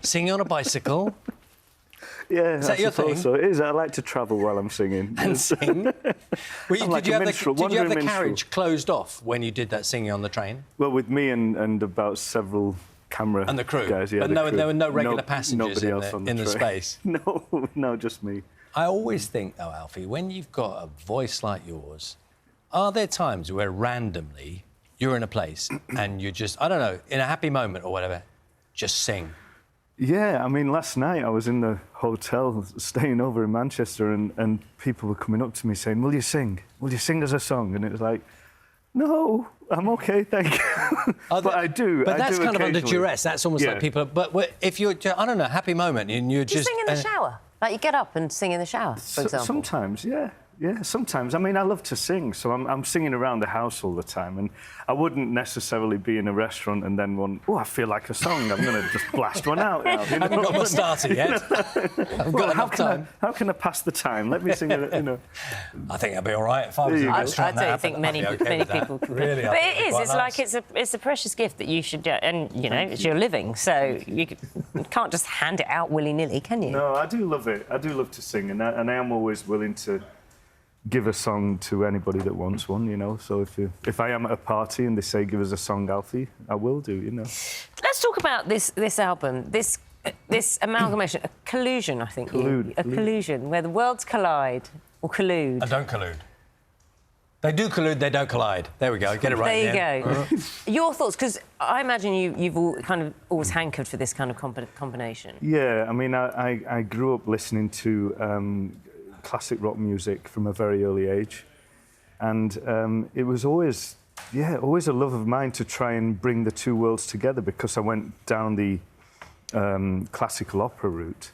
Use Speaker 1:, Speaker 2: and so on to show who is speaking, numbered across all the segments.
Speaker 1: Singing on a bicycle.
Speaker 2: Yeah,
Speaker 1: is that your thing?
Speaker 2: So it is. I like to travel while I'm singing.
Speaker 1: And sing? Did you have the carriage closed off when you did that singing on the train?
Speaker 2: Well, with me and about several camera
Speaker 1: and the crew
Speaker 2: guys. Yeah,
Speaker 1: but there were no regular passengers in the space?
Speaker 2: No, just me.
Speaker 1: I always think, though, Alfie, when you've got a voice like yours, are there times where randomly you're in a place and you just, I don't know, in a happy moment or whatever, just sing?
Speaker 2: Yeah, I mean, last night I was in the hotel staying over in Manchester and people were coming up to me saying, will you sing? Will you sing us a song? And it was like, no, I'm OK, thank you. But I do.
Speaker 1: But that's kind of under duress. That's almost like people... But if you're, I don't know, happy moment and you're just...
Speaker 3: Do you sing in the shower? Like, you get up and sing in the shower, for example?
Speaker 2: Sometimes, yeah. Yeah, sometimes. I mean, I love to sing, so I'm singing around the house all the time, and I wouldn't necessarily be in a restaurant and then I feel like a song, I'm going to just blast one out now. You know?
Speaker 1: I haven't got my starter yet. I've got enough time.
Speaker 2: How can I pass the time? Let me sing it, you know.
Speaker 1: I think I'd be all right if I was in a restaurant.
Speaker 3: I don't think many people could. Really, but it is. It's
Speaker 1: nice.
Speaker 3: Like it's a precious gift that you should get, and, you know, it's your living, so you can't just hand it out willy-nilly, can you?
Speaker 2: No, I do love it. I do love to sing, and I am always willing to give a song to anybody that wants one, you know. So if I am at a party and they say, give us a song, Alfie, I will do, you know.
Speaker 3: Let's talk about this album, this amalgamation, a collusion, I think. A collusion, where the worlds collide, or collude.
Speaker 1: I don't collude. They do collude, they don't collide. There we go, get it right.
Speaker 3: There you go. Your thoughts, because I imagine you've all kind of always hankered for this kind of combination.
Speaker 2: Yeah, I mean, I grew up listening to classic rock music from a very early age, and it was always a love of mine to try and bring the two worlds together, because I went down the classical opera route.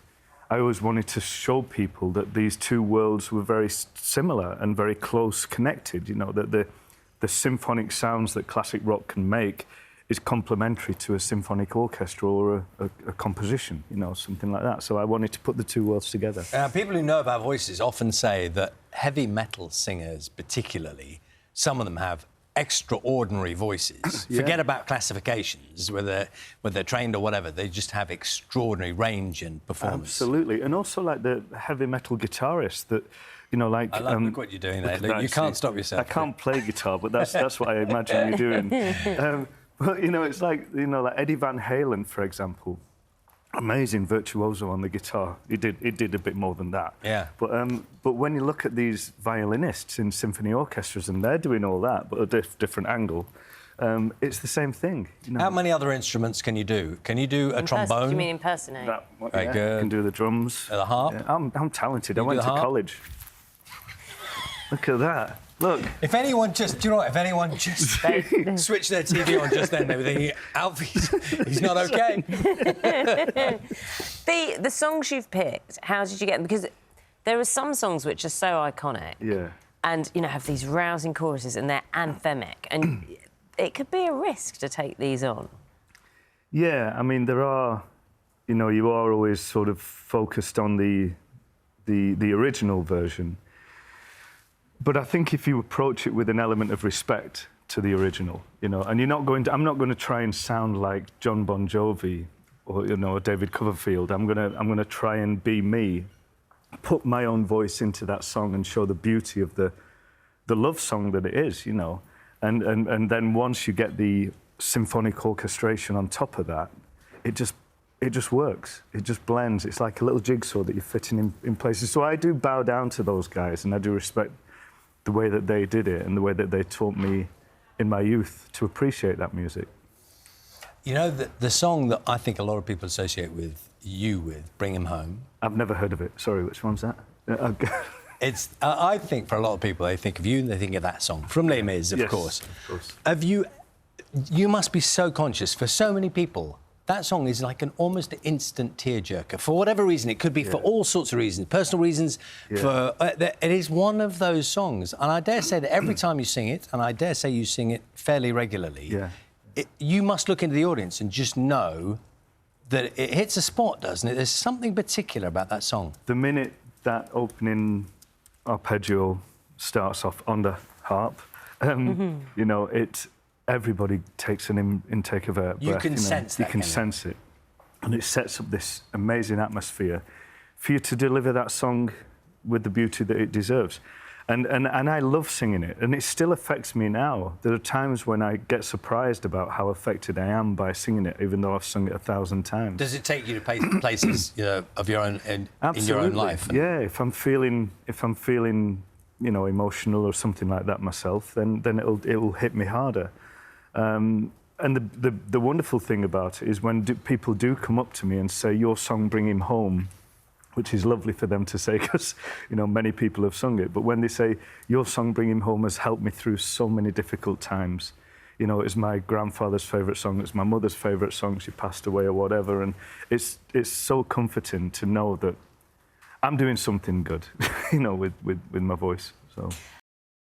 Speaker 2: I always wanted to show people that these two worlds were very similar and very close connected, you know, that the symphonic sounds that classic rock can make is complementary to a symphonic orchestra or a composition, you know, something like that. So I wanted to put the two worlds together.
Speaker 1: People who know about voices often say that heavy metal singers, particularly, some of them have extraordinary voices.
Speaker 2: Yeah.
Speaker 1: Forget about classifications, whether they're trained or whatever. They just have extraordinary range and performance.
Speaker 2: Absolutely, and also like the heavy metal guitarists that, you know, like...
Speaker 1: I love what you're doing there. Look, you can't stop yourself.
Speaker 2: I can't play guitar, but that's what I imagine you're doing. Well, you know, it's like, you know, like Eddie Van Halen, for example. Amazing virtuoso on the guitar. He did a bit more than that.
Speaker 1: Yeah.
Speaker 2: But when you look at these violinists in symphony orchestras, and they're doing all that, but a different angle, it's the same thing. You know?
Speaker 1: How many other instruments can you do? Can you do a trombone?
Speaker 3: Do you mean impersonate?
Speaker 1: Very good.
Speaker 2: I can do the drums.
Speaker 1: The harp?
Speaker 2: Yeah, I'm talented. I went to college. Look at that. Look.
Speaker 1: If anyone just switched their TV on just then, they were thinking, Alfie's, he's not OK.
Speaker 3: The songs you've picked, how did you get them? Because there are some songs which are so iconic.
Speaker 2: Yeah.
Speaker 3: And, you know, have these rousing choruses and they're anthemic. And it could be a risk to take these on.
Speaker 2: Yeah, I mean, there are... You know, you are always sort of focused on the original version. But I think if you approach it with an element of respect to the original, you know, and I'm not going to try and sound like John Bon Jovi or, you know, David Copperfield. I'm going to try and be me, put my own voice into that song and show the beauty of the love song that it is, you know. And then once you get the symphonic orchestration on top of that, it just works. It just blends. It's like a little jigsaw that you're fitting in places. So I do bow down to those guys, and I do respect the way that they did it and the way that they taught me in my youth to appreciate that music.
Speaker 1: You know, the song that I think a lot of people associate with Bring Him Home.
Speaker 2: I've never heard of it. Sorry, which one's that?
Speaker 1: It's. I think for a lot of people, they think of you and they think of that song from Les Mis, of course.
Speaker 2: Of course.
Speaker 1: You must be so conscious. For so many people, that song is like an almost instant tearjerker. For whatever reason, it could be for all sorts of reasons, personal reasons. For it is one of those songs, and I dare say that every time you sing it, and I dare say you sing it fairly regularly, you must look into the audience and just know that it hits a spot, doesn't it? There's something particular about that song.
Speaker 2: The minute that opening arpeggio starts off on the harp, you know, everybody takes an intake of air.
Speaker 1: You can sense that.
Speaker 2: You can sense it. and it sets up this amazing atmosphere for you to deliver that song with the beauty that it deserves. And I love singing it, and it still affects me now. There are times when I get surprised about how affected I am by singing it, even though I've sung it 1,000 times.
Speaker 1: Does it take you to places of your own in your own life?
Speaker 2: Yeah, if I'm feeling, you know, emotional or something like that myself, then it'll hit me harder. And the wonderful thing about it is when people do come up to me and say, "Your song, Bring Him Home," which is lovely for them to say because, you know, many people have sung it. But when they say, "Your song, Bring Him Home," has helped me through so many difficult times. You know, it's my grandfather's favourite song, it's my mother's favourite song, she passed away or whatever, and it's so comforting to know that I'm doing something good, you know, with my voice. So.